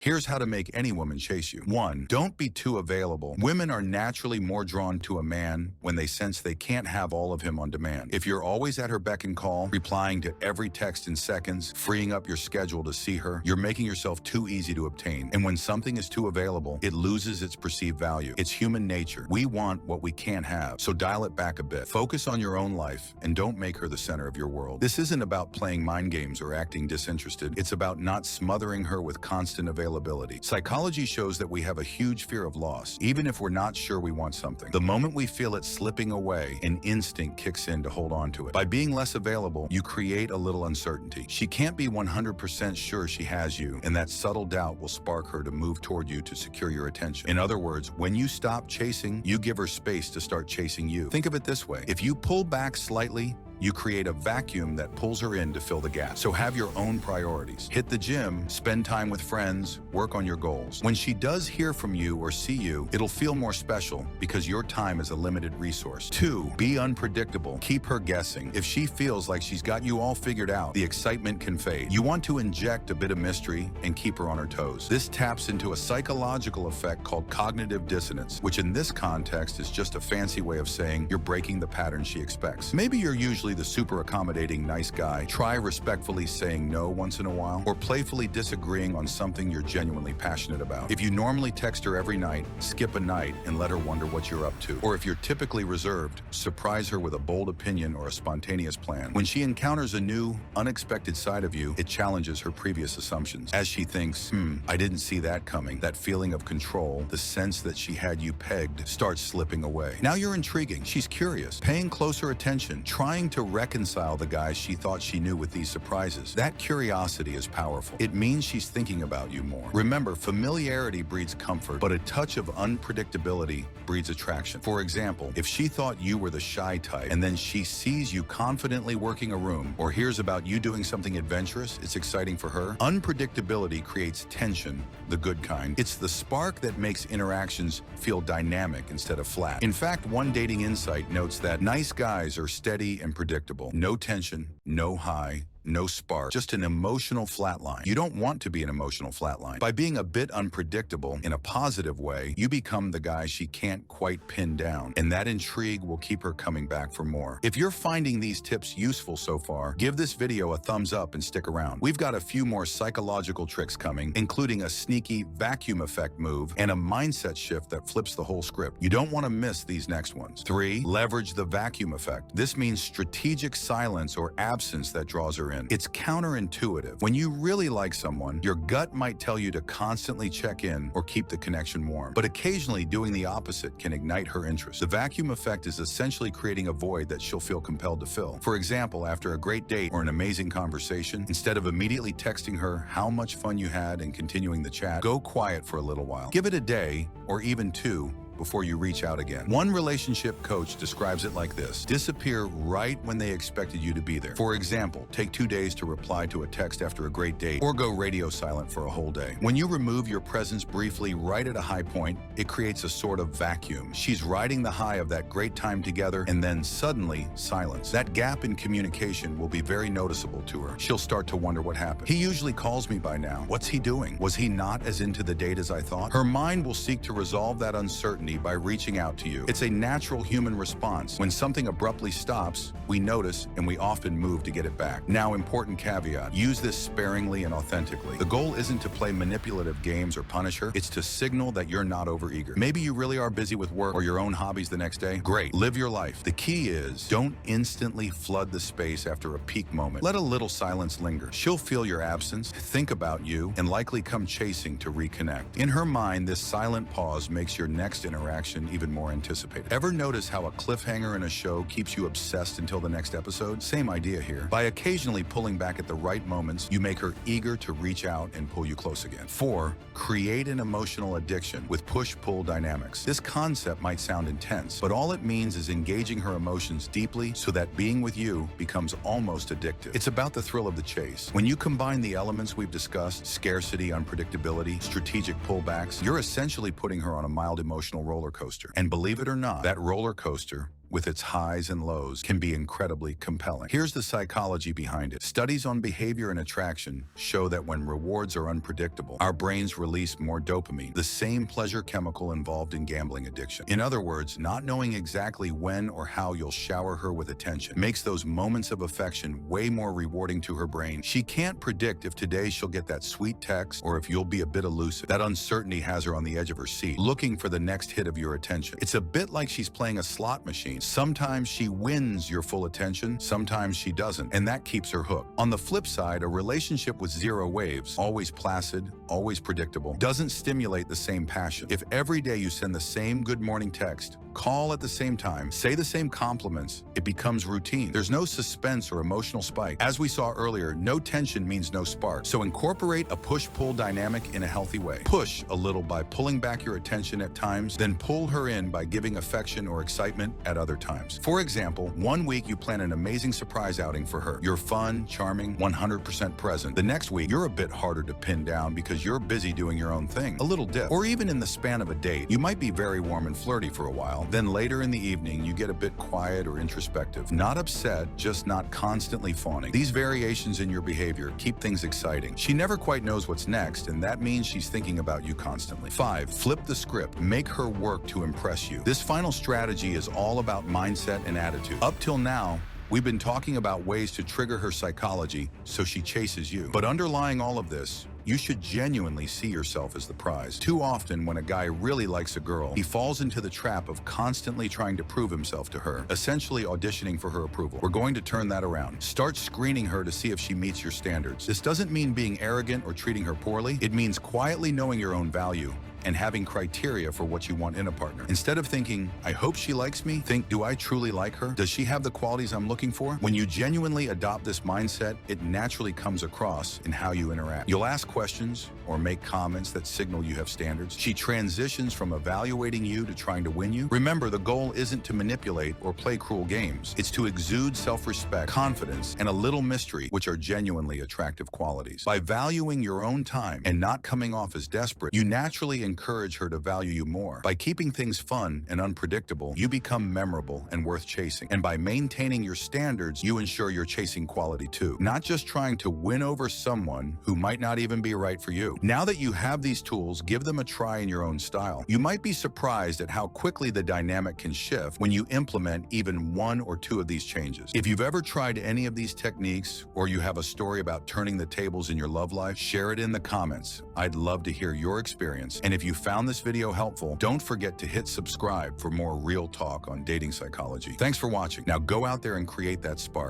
Here's how to make any woman chase you. 1. Don't be too available. Women are naturally more drawn to a man when they sense they can't have all of him on demand. If you're always at her beck and call, replying to every text in seconds, freeing up your schedule to see her, you're making yourself too easy to obtain. And when something is too available, it loses its perceived value. It's human nature. We want what we can't have, so dial it back a bit. Focus on your own life and don't make her the center of your world. This isn't about playing mind games or acting disinterested. It's about not smothering her with constant availability. Psychology shows that we have a huge fear of loss, even if we're not sure we want something. The moment we feel it slipping away, an instinct kicks in to hold on to it. By being less available, you create a little uncertainty. She can't be 100% sure she has you, and that subtle doubt will spark her to move toward you to secure your attention. In other words, when you stop chasing, you give her space to start chasing you. Think of it this way. If you pull back slightly, you create a vacuum that pulls her in to fill the gap. So have your own priorities. Hit the gym, spend time with friends, work on your goals. When she does hear from you or see you, it'll feel more special because your time is a limited resource. 2. Be unpredictable. Keep her guessing. If she feels like she's got you all figured out, the excitement can fade. You want to inject a bit of mystery and keep her on her toes. This taps into a psychological effect called cognitive dissonance, which in this context is just a fancy way of saying you're breaking the pattern she expects. Maybe you're usually the super accommodating nice guy. Try respectfully saying no once in a while, or playfully disagreeing on something you're genuinely passionate about. If you normally text her every night, skip a night and let her wonder what you're up to. Or if you're typically reserved, surprise her with a bold opinion or a spontaneous plan. When she encounters a new, unexpected side of you, it challenges her previous assumptions. As she thinks, I didn't see that coming, that feeling of control, the sense that she had you pegged, starts slipping away. Now you're intriguing. She's curious, paying closer attention, trying to reconcile the guys she thought she knew with these surprises. That curiosity is powerful. It means she's thinking about you more. Remember, familiarity breeds comfort, but a touch of unpredictability breeds attraction. For example, if she thought you were the shy type, and then she sees you confidently working a room, or hears about you doing something adventurous, it's exciting for her. Unpredictability creates tension, the good kind. It's the spark that makes interactions feel dynamic instead of flat. In fact, one dating insight notes that nice guys are steady and predictable. No tension, no high, no spark, just an emotional flatline. You don't want to be an emotional flatline. By being a bit unpredictable in a positive way, you become the guy she can't quite pin down, and that intrigue will keep her coming back for more. If you're finding these tips useful so far, give this video a thumbs up and stick around. We've got a few more psychological tricks coming, including a sneaky vacuum effect move and a mindset shift that flips the whole script. You don't want to miss these next ones. 3. Leverage the vacuum effect. This means strategic silence or absence that draws her in. It's counterintuitive. When you really like someone, your gut might tell you to constantly check in or keep the connection warm. But occasionally, doing the opposite can ignite her interest. The vacuum effect is essentially creating a void that she'll feel compelled to fill. For example, after a great date or an amazing conversation, instead of immediately texting her how much fun you had and continuing the chat, go quiet for a little while. Give it a day or even 2 before you reach out again. One relationship coach describes it like this: disappear right when they expected you to be there. For example, take 2 days to reply to a text after a great date, or go radio silent for a whole day. When you remove your presence briefly right at a high point, it creates a sort of vacuum. She's riding the high of that great time together, and then suddenly silence. That gap in communication will be very noticeable to her. She'll start to wonder what happened. He usually calls me by now. What's he doing? Was he not as into the date as I thought? Her mind will seek to resolve that uncertainty by reaching out to you. It's a natural human response. When something abruptly stops, we notice and we often move to get it back. Now, important caveat: use this sparingly and authentically. The goal isn't to play manipulative games or punish her. It's to signal that you're not overeager. Maybe you really are busy with work or your own hobbies the next day. Great. Live your life. The key is, don't instantly flood the space after a peak moment. Let a little silence linger. She'll feel your absence, think about you, and likely come chasing to reconnect. In her mind, this silent pause makes your next interaction even more anticipated. Ever notice how a cliffhanger in a show keeps you obsessed until the next episode? Same idea here. By occasionally pulling back at the right moments, you make her eager to reach out and pull you close again. 4. Create an emotional addiction with push-pull dynamics. This concept might sound intense, but all it means is engaging her emotions deeply so that being with you becomes almost addictive. It's about the thrill of the chase. When you combine the elements we've discussed, scarcity, unpredictability, strategic pullbacks, you're essentially putting her on a mild emotional roller coaster. And believe it or not, that roller coaster with its highs and lows, can be incredibly compelling. Here's the psychology behind it. Studies on behavior and attraction show that when rewards are unpredictable, our brains release more dopamine, the same pleasure chemical involved in gambling addiction. In other words, not knowing exactly when or how you'll shower her with attention makes those moments of affection way more rewarding to her brain. She can't predict if today she'll get that sweet text or if you'll be a bit elusive. That uncertainty has her on the edge of her seat, looking for the next hit of your attention. It's a bit like she's playing a slot machine. Sometimes she wins your full attention, sometimes she doesn't, and that keeps her hooked. On the flip side, a relationship with zero waves, always placid, always predictable, doesn't stimulate the same passion. If every day you send the same good morning text, call at the same time, say the same compliments, it becomes routine. There's no suspense or emotional spike. As we saw earlier, no tension means no spark. So incorporate a push-pull dynamic in a healthy way. Push a little by pulling back your attention at times, then pull her in by giving affection or excitement at other times. For example, one week you plan an amazing surprise outing for her. You're fun, charming, 100% present. The next week, you're a bit harder to pin down because you're busy doing your own thing. A little dip. Or even in the span of a date, you might be very warm and flirty for a while. Then later in the evening, you get a bit quiet or introspective. Not upset, just not constantly fawning. These variations in your behavior keep things exciting. She never quite knows what's next, and that means she's thinking about you constantly. 5. Flip the script. Make her work to impress you. This final strategy is all about mindset and attitude. Up till now, we've been talking about ways to trigger her psychology so she chases you. But underlying all of this, you should genuinely see yourself as the prize. Too often, when a guy really likes a girl, he falls into the trap of constantly trying to prove himself to her, essentially auditioning for her approval. We're going to turn that around. Start screening her to see if she meets your standards. This doesn't mean being arrogant or treating her poorly. It means quietly knowing your own value and having criteria for what you want in a partner. Instead of thinking, I hope she likes me, think, do I truly like her? Does she have the qualities I'm looking for? When you genuinely adopt this mindset, it naturally comes across in how you interact. You'll ask questions or make comments that signal you have standards. She transitions from evaluating you to trying to win you. Remember, the goal isn't to manipulate or play cruel games. It's to exude self-respect, confidence, and a little mystery, which are genuinely attractive qualities. By valuing your own time and not coming off as desperate, you naturally encourage her to value you more. By keeping things fun and unpredictable, you become memorable and worth chasing. And by maintaining your standards, you ensure you're chasing quality too, not just trying to win over someone who might not even be right for you. Now that you have these tools, give them a try in your own style. You might be surprised at how quickly the dynamic can shift when you implement even one or two of these changes. If you've ever tried any of these techniques, or you have a story about turning the tables in your love life, share it in the comments. I'd love to hear your experience. And if you found this video helpful, don't forget to hit subscribe for more real talk on dating psychology. Thanks for watching. Now go out there and create that spark.